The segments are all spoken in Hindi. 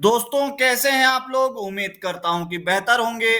दोस्तों, कैसे हैं आप लोग? उम्मीद करता हूं कि बेहतर होंगे।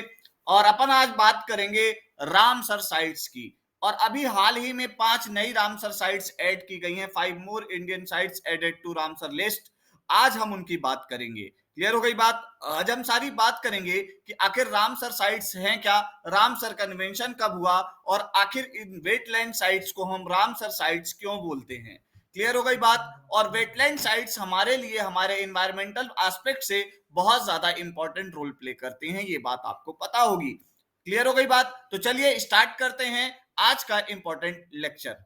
और अपन आज बात करेंगे रामसर साइट्स की। और अभी हाल ही में 5 नई रामसर साइट्स ऐड की गई हैं। 5 more Indian sites added to Ramsar list. आज हम उनकी बात करेंगे। क्लियर हो गई बात? आज हम सारी बात करेंगे कि आखिर रामसर साइट्स हैं क्या, रामसर कन्वेंशन कब हुआ, और आखिर इन वेटलैंड साइट्स को हम रामसर साइट्स क्यों बोलते हैं। क्लियर हो गई बात? और वेटलैंड साइट्स हमारे लिए, हमारे इन्वायरमेंटल एस्पेक्ट से बहुत ज्यादा इंपॉर्टेंट रोल प्ले करते हैं, ये बात आपको पता होगी। क्लियर हो गई बात? तो चलिए स्टार्ट करते हैं आज का इंपॉर्टेंट लेक्चर।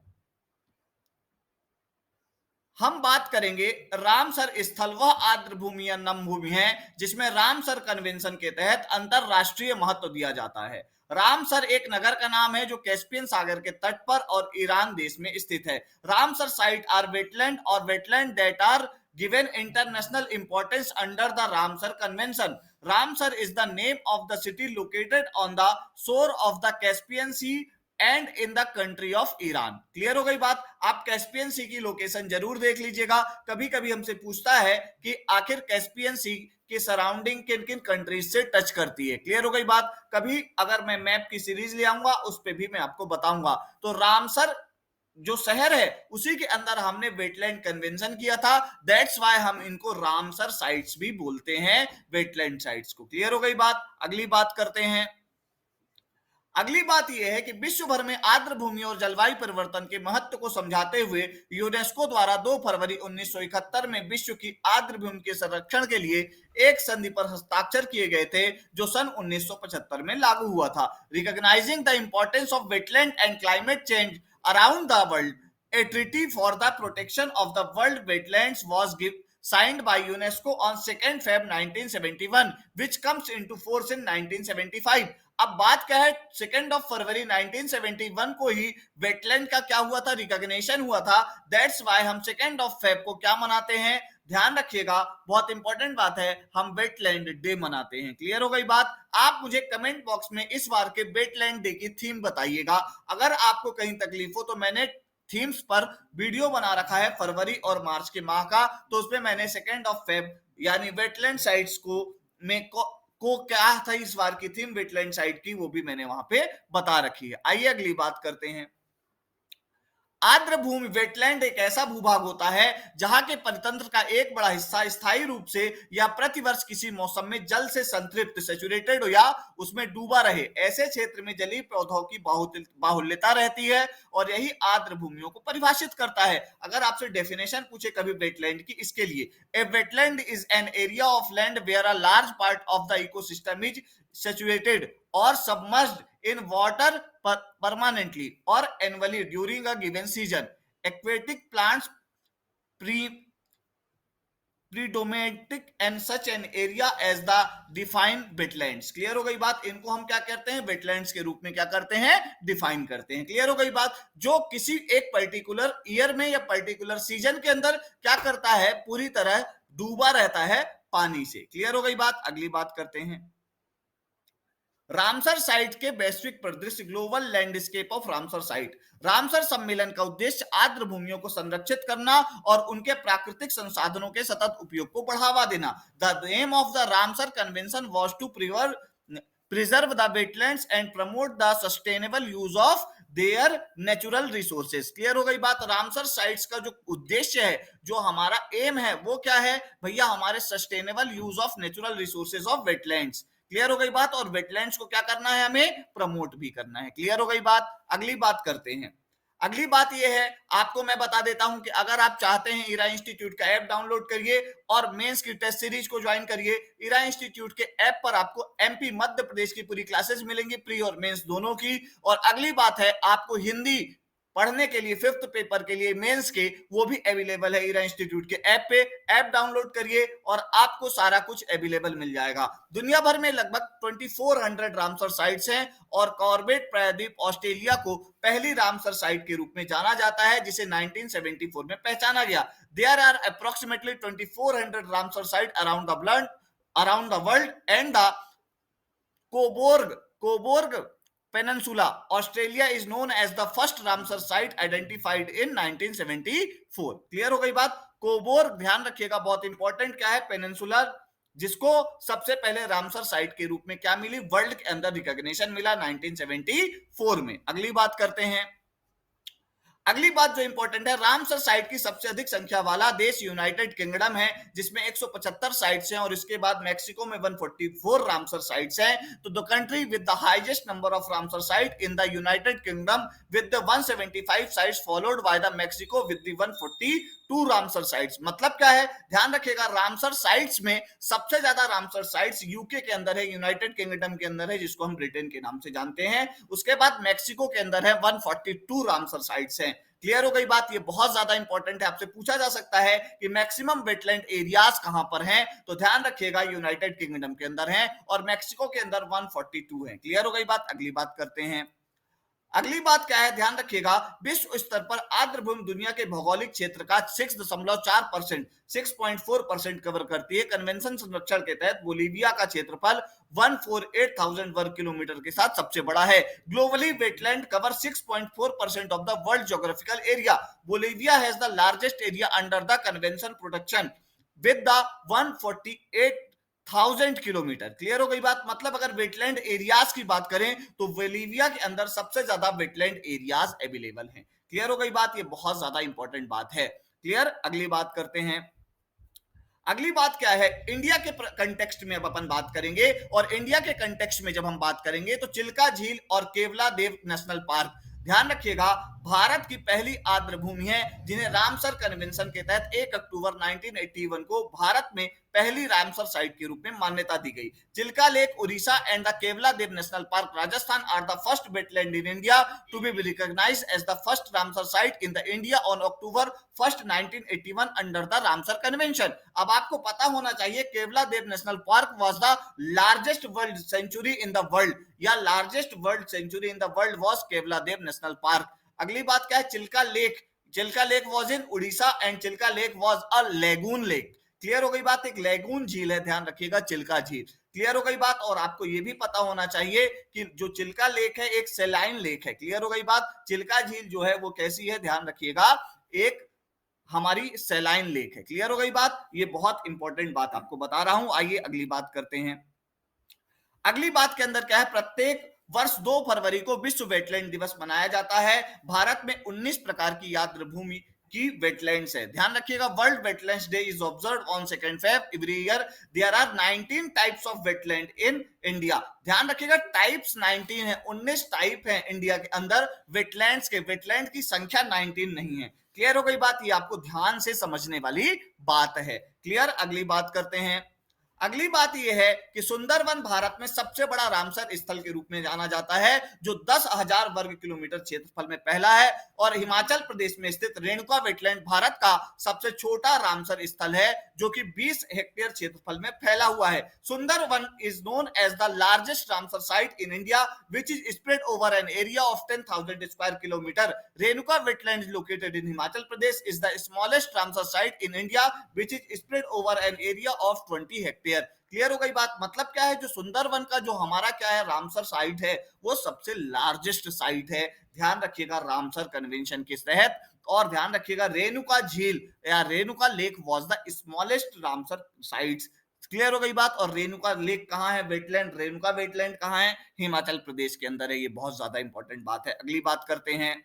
हम बात करेंगे रामसर स्थल वह आर्द्र भूमि या नम भूमि है जिसमें रामसर कन्वेंशन के तहत अंतरराष्ट्रीय महत्व दिया जाता है। रामसर एक नगर का नाम है जो कैस्पियन सागर के तट पर और ईरान देश में स्थित है। रामसर साइट आर वेटलैंड और wetland that are given international importance under the Ramsar Convention. Ramsar is the name of the city located on the shore of the Caspian Sea and in the country of Iran. Clear हो गई बात? आप कैस्पियन सी की लोकेशन जरूर देख लीजिएगा। कभी कभी हमसे पूछता है कि आखिर कैस्पियन सी की सराउंडिंग किन किन कंट्रीज से टच करती है। क्लियर हो गई बात? कभी अगर मैं मैप की सीरीज ले आऊंगा उस पर भी मैं आपको बताऊंगा। तो रामसर जो शहर है उसी के अंदर हमने वेटलैंड कन्वेंशन किया था। दैट्स वाई हम इनको रामसर साइट्स भी बोलते हैं, वेटलैंड साइट्स को। क्लियर हो गई बात? अगली बात करते हैं। अगली बात यह है कि विश्व भर में आर्द्र भूमि और जलवायु परिवर्तन के महत्व को समझाते हुए यूनेस्को द्वारा 2 फरवरी 1971 में विश्व की आर्द्र भूमि के संरक्षण के लिए एक संधि पर हस्ताक्षर किए गए थे, जो सन 1975 में लागू हुआ था। Recognising the importance of wetland and climate change around the world, a treaty for the protection of the world wetlands was signed by UNESCO on 2nd Feb 1971, which comes into force in 1975. अब बात क्या है, 2 फरवरी 1971 को ही वेटलैंड का क्या हुआ था, रिकॉग्निशन हुआ था। दैट्स वाई हम 2 फेब को क्या मनाते हैं, ध्यान रखिएगा, बहुत इंपॉर्टेंट बात है, हम वेटलैंड डे मनाते हैं। क्लियर हो गई बात? आप मुझे कमेंट बॉक्स में इस बार के वेटलैंड डे की थीम बताइएगा। अगर आपको कहीं तकलीफ हो तो मैंने थीम्स पर वीडियो बना रखा है फरवरी और मार्च के माह का, तो उसमें मैंने 2 फेब यानी वेटलैंड साइट्स को क्या था इस बार की थीम वेटलैंड साइट की, वो भी मैंने वहां पे बता रखी है। आइए अगली बात करते हैं। आर्द्र भूमि वेटलैंड एक ऐसा भूभाग होता है जहां के परितंत्र का एक बड़ा हिस्सा स्थायी रूप से या प्रतिवर्ष किसी मौसम में जल से संतृप्त, सैचुरेटेड हो या उसमें डूबा रहे। ऐसे क्षेत्र में जलीय पौधों की बाहुल्यता रहती है और यही आर्द्र भूमियों को परिभाषित करता है। अगर आपसे डेफिनेशन पूछे कभी वेटलैंड की, इसके लिए a wetland is an area of land where a large part of the ecosystem is saturated और submerged in water permanently or annually during a given season. Aquatic plants predominate in such an area as the defined wetlands. Clear हो गई बात? इनको हम क्या कहते हैं, वेटलैंड्स के रूप में क्या करते हैं, डिफाइन करते हैं। क्लियर हो गई बात? जो किसी एक पर्टिकुलर ईयर में या पर्टिकुलर सीजन के अंदर क्या करता है, पूरी तरह डूबा रहता है पानी से। क्लियर हो गई बात? अगली बात करते हैं। रामसर साइट के वैश्विक परिदृश्य, global landscape of Ramsar site. Ramsar सम्मेलन का उद्देश्य आर्द्र भूमियों को संरक्षित करना और उनके प्राकृतिक संसाधनों के सतत उपयोग को बढ़ावा देना। The aim of the Ramsar convention was to preserve the wetlands and promote the sustainable use of their natural resources. Clear हो गई बात? रामसर साइट्स का जो उद्देश्य है, जो हमारा एम है, वो क्या है भैया, हमारे sustainable use of natural resources of wetlands. Clear हो गई बात? और वेटलैंड्स को क्या करना है, हमें प्रमोट भी करना है। क्लियर हो गई बात? अगली बात करते हैं। अगली बात यह है, आपको मैं बता देता हूं कि अगर आप चाहते हैं ईरा इंस्टीट्यूट का ऐप डाउनलोड करिए और मेंस की टेस्ट सीरीज को ज्वाइन करिए। ईरा इंस्टीट्यूट के ऐप पर आपको एमपी मध्य प्रदेश की पूरी क्लासेस मिलेंगी, प्री और मेंस दोनों की। और अगली बात है, आपको हिंदी पढ़ने के लिए 5th पेपर के लिए मेंस के, वो भी अवेलेबल है ईरा इंस्टीट्यूट के ऐप पे। ऐप डाउनलोड करिए और आपको सारा कुछ अवेलेबल मिल जाएगा। दुनिया भर में लगभग 2400 रामसर साइट्स हैं और कॉर्बेट प्रायद्वीप ऑस्ट्रेलिया को पहली रामसर साइट के रूप में जाना जाता है, जिसे 1974 में पहचाना गया। There are approximately 2400 Ramsar site around the world and the Cobourg Peninsula, Australia is known as the first Ramsar site identified in 1974. Clear हो गई बात? कोबोर्ग ध्यान रखिएगा, बहुत इंपॉर्टेंट क्या है, पेनिनसुलर जिसको सबसे पहले रामसर साइट के रूप में क्या मिली, वर्ल्ड के अंदर रिकॉग्निशन मिला 1974 में। अगली बात करते हैं। अगली बात जो इंपॉर्टेंट है, रामसर साइट की सबसे अधिक संख्या वाला देश यूनाइटेड किंगडम है, जिसमें 175 साइट्स हैं, और इसके बाद मैक्सिको में 144 रामसर साइट्स हैं। तो the country with the highest number of Ramsar site in the United kingdom with the 175 sites followed by the Mexico with the 142 Ramsar sites. मतलब क्या है, ध्यान रखिएगा, रामसर साइट्स में सबसे ज्यादा रामसर साइट्स यूके के अंदर है, यूनाइटेड किंगडम के अंदर है, जिसको हम ब्रिटेन के नाम से जानते हैं। उसके बाद मैक्सिको के अंदर है 142 रामसर साइट्स हैं। क्लियर हो गई बात, ये बहुत ज्यादा इंपॉर्टेंट है, आपसे पूछा जा सकता है कि मैक्सिमम वेटलैंड एरियाज कहां पर हैं, तो ध्यान रखिएगा यूनाइटेड किंगडम के अंदर हैं, और मैक्सिको के अंदर 142 है। क्लियर हो गई बात। अगली बात करते हैं। अगली बात क्या है, ध्यान रखिएगा, विश्व स्तर पर आर्द्रभूमि दुनिया के भौगोलिक क्षेत्र का 6.4% 6.4% कवर करती है। कन्वेंशन संरक्षण के तहत बोलीविया का क्षेत्रफल 148,000 वर्ग किलोमीटर के साथ सबसे बड़ा है। Globally wetland cover 6.4% of the world geographical area. Bolivia has the largest area under the convention protection with the 148,000 kilometre. Clear हो गई बात। मतलब अगर वेटलैंड एरियाज की बात करें तो बोलीविया के अंदर सबसे ज्यादा वेटलैंड एरियाज अवेलेबल हैं। क्लियर हो गई बात, ये बहुत ज्यादा इंपॉर्टेंट बात है। क्लियर। अगली बात करते हैं। अगली बात क्या है, इंडिया के कंटेक्स्ट में अब अपन बात करेंगे, और इंडिया के कंटेक्स्ट में जब हम बात करेंगे तो चिल्का झील और केवला देव नेशनल पार्क, ध्यान रखिएगा, भारत की पहली आर्द्रभूमि है जिन्हें रामसर कन्वेंशन के तहत 1 अक्टूबर 1981 को भारत में पहली रामसर साइट के रूप में मान्यता दी गई। Chilka lake Orissa and the Keoladeo national park Rajasthan are the first wetland in India to be recognised as the first Ramsar site in the India on October 1 1981 under the Ramsar convention. अब आपको पता होना चाहिए, Keoladeo national park was the largest world sanctuary in the world, या largest world sanctuary in the world was Keoladeo national park. अगली बात क्या है, Chilka lake, Chilka lake was in Orissa and Chilka lake was a lagoon lake. Clear हो गई बात, एक लेगून झील है, ध्यान रखिएगा, चिल्का झील। क्लियर हो गई बात। और आपको यह भी पता होना चाहिए कि जो चिल्का लेक है एक सेलाइन लेक है। क्लियर हो गई बात। चिल्का झील जो है वो कैसी है, ध्यान रखिएगा, एक हमारी सेलाइन लेक है। क्लियर हो गई बात, ये बहुत इंपॉर्टेंट बात आपको बता रहा हूं। आइए अगली बात करते हैं। अगली बात के अंदर क्या है, प्रत्येक वर्ष 2 फरवरी को विश्व वेटलैंड दिवस मनाया जाता है। भारत में 19 प्रकार की आर्द्रभूमि की वेटलैंड्स है। ध्यान रखिएगा, world wetlands day is observed on 2 Feb every year. There are 19 types of wetland in India. ध्यान रखिएगा, टाइप्स 19 है, 19 टाइप है इंडिया के अंदर वेटलैंड्स के। वेटलैंड की संख्या 19 नहीं है। क्लियर हो गई बात, ये आपको ध्यान से समझने वाली बात है। क्लियर। अगली बात करते हैं। अगली बात यह है कि सुंदरवन भारत में सबसे बड़ा रामसर स्थल के रूप में जाना जाता है, जो 10,000 वर्ग किलोमीटर क्षेत्रफल में पहला है, और हिमाचल प्रदेश में स्थित रेणुका वेटलैंड भारत का सबसे छोटा रामसर स्थल है, जो कि 20 हेक्टेयर क्षेत्रफल में फैला हुआ है। Sundarban is known as the largest Ramsar site in India which is spread over an area of 10,000 square kilometre. Renuka wetland located in Himachal Pradesh is the smallest Ramsar site in India which is spread over an area of 20 hectare. Clear हो गई बात। मतलब क्या है, जो सुंदरवन का जो हमारा क्या है रामसर साइट है, वो सबसे लार्जेस्ट साइट है। ध्यान रखिएगा, रामसर कन्वेंशन के तहत। और ध्यान रखिएगा, रेणुका झील या Renuka lake was the smallest Ramsar sites. Clear हो गई बात। और रेणुका लेक कहां है, वेटलैंड, रेणुका वेटलैंड कहां है, हिमाचल प्रदेश के अंदर है। ये बहुत ज्यादा इंपॉर्टेंट बात है। अगली बात करते हैं।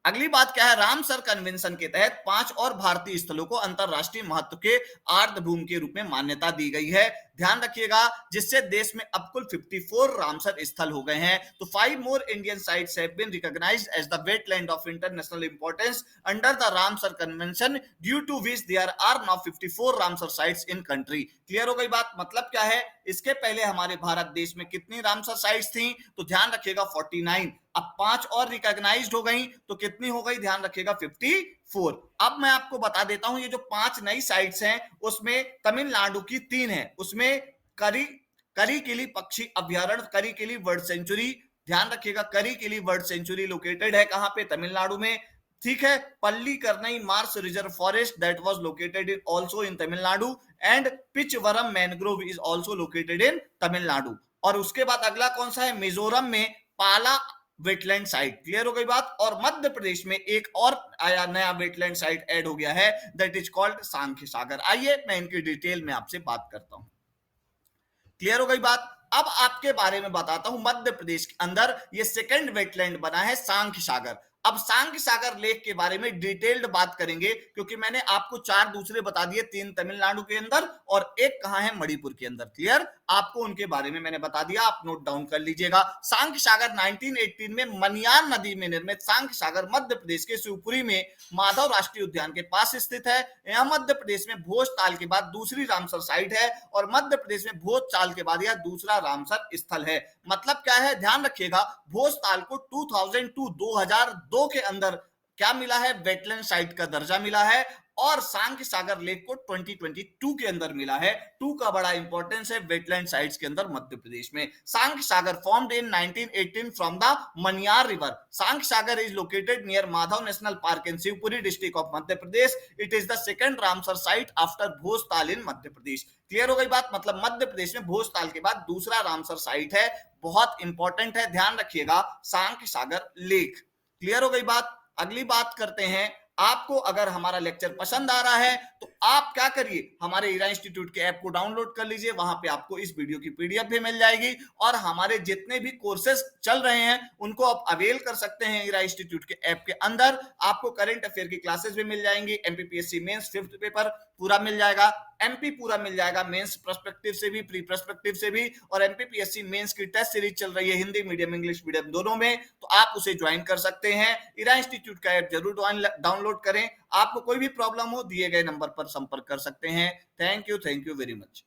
अगली बात क्या है, रामसर कन्वेंशन के तहत 5 और भारतीय स्थलों को अंतरराष्ट्रीय महत्व के आर्द्रभूमि के रूप में मान्यता दी गई है। ध्यान रखिएगा, जिससे देश में अब कुल 54 रामसर स्थल हो गए हैं। तो 5 more Indian sites have been recognised as the wetland of international importance under the Ramsar convention, due to which there are now 54 Ramsar sites in country. Clear हो गई बात। मतलब क्या है, इसके पहले हमारे भारत देश में कितनी रामसर साइट्स थी, तो ध्यान रखिएगा 49। अब 5 और रिकॉग्नाइज्ड हो गई, तो कितनी हो गई, ध्यान रखिएगा 54। अब मैं आपको बता देता हूं, ये जो 5 नई साइट्स हैं उसमें तमिलनाडु की 3 है। उसमें करिकिली पक्षी अभ्यारण्य, करिकिली बर्ड सेंचुरी, ध्यान रखिएगा, करिकिली बर्ड सेंचुरी लोकेटेड है कहां पे, तमिलनाडु में। ठीक है, Pallikaranai marsh reserve forest that was located in also in Tamil Nadu, and Pichavaram mangrove is also located in Tamil Nadu. और उसके बाद अगला कौन सा है, मिजोरम में पाला वेटलैंड साइट। क्लियर हो गई बात। और मध्य प्रदेश में एक और आया नया वेटलैंड साइट ऐड हो गया है, दैट इज कॉल्ड सांख्य सागर। आइए मैं इनकी डिटेल में आपसे बात करता हूं। क्लियर हो गई बात। अब आपके बारे में बताता हूं, मध्य प्रदेश के अंदर ये सेकंड वेटलैंड बना है सांख्य सागर। अब सांख्य सागर लेक के बारे में डिटेल्ड बात करेंगे, क्योंकि मैंने आपको 4 दूसरे बता दिए, 3 तमिलनाडु के अंदर और एक कहां है, मणिपुर के अंदर। क्लियर, आपको उनके बारे में मैंने बता दिया, आप नोट डाउन कर लीजिएगा। सांख्य सागर 1918 में मनियार नदी में निर्मित सांख्य सागर मध्य प्रदेश के शिवपुरी में माधव राष्ट्रीय उद्यान के पास स्थित है। यह मध्य प्रदेश में भोजताल के बाद दूसरी रामसर साइट है और मध्य प्रदेश में भोजताल के बाद यह दूसरा रामसर स्थल है। मतलब क्या है, ध्यान रखिएगा, भोजताल को 2002 के अंदर क्या मिला है, वेटलैंड साइट का दर्जा मिला है, और सांख्य सागर लेक को 2022 के अंदर मिला है। 2 का बड़ा इंपॉर्टेंस है वेटलैंड साइट्स के अंदर मध्य प्रदेश में। Sakhya Sagar formed in 1918 from the Maniyar river. Sakhya Sagar is located near Madhav national park in Shivpuri district of Madhya Pradesh. It is the second Ramsar site after Bhojtal in Madhya Pradesh. Clear हो गई बात। मतलब मध्य प्रदेश में भोजताल के बाद दूसरा रामसर साइट है, बहुत इंपॉर्टेंट है, ध्यान रखिएगा, सांख्य सागर लेक। क्लियर हो गई बात। अगली बात करते हैं। आपको अगर हमारा लेक्चर पसंद आ रहा है तो आप क्या करिए, हमारे ईरा इंस्टीट्यूट के ऐप को डाउनलोड कर लीजिए, वहां पे आपको इस वीडियो की पीडीएफ भी मिल जाएगी और हमारे जितने भी कोर्सेज चल रहे हैं उनको आप अवेल कर सकते हैं। ईरा इंस्टीट्यूट के ऐप के अंदर आपको करंट अफेयर की क्लासेस भी मिल जाएंगी, एमपीपीएससी मेंस 5th पेपर पूरा मिल जाएगा, एमपी पूरा मिल जाएगा, मेंस पर्सपेक्टिव से भी, प्री पर्सपेक्टिव से भी, और एमपीपीएससी मेंस की टेस्ट सीरीज चल रही है हिंदी मीडियम इंग्लिश मीडियम दोनों में, तो आप उसे ज्वाइन कर सकते हैं। ईरा इंस्टीट्यूट का ऐप जरूर डाउनलोड करें। आपको कोई भी प्रॉब्लम हो, दिए गए नंबर पर संपर्क कर सकते हैं। Thank you very much.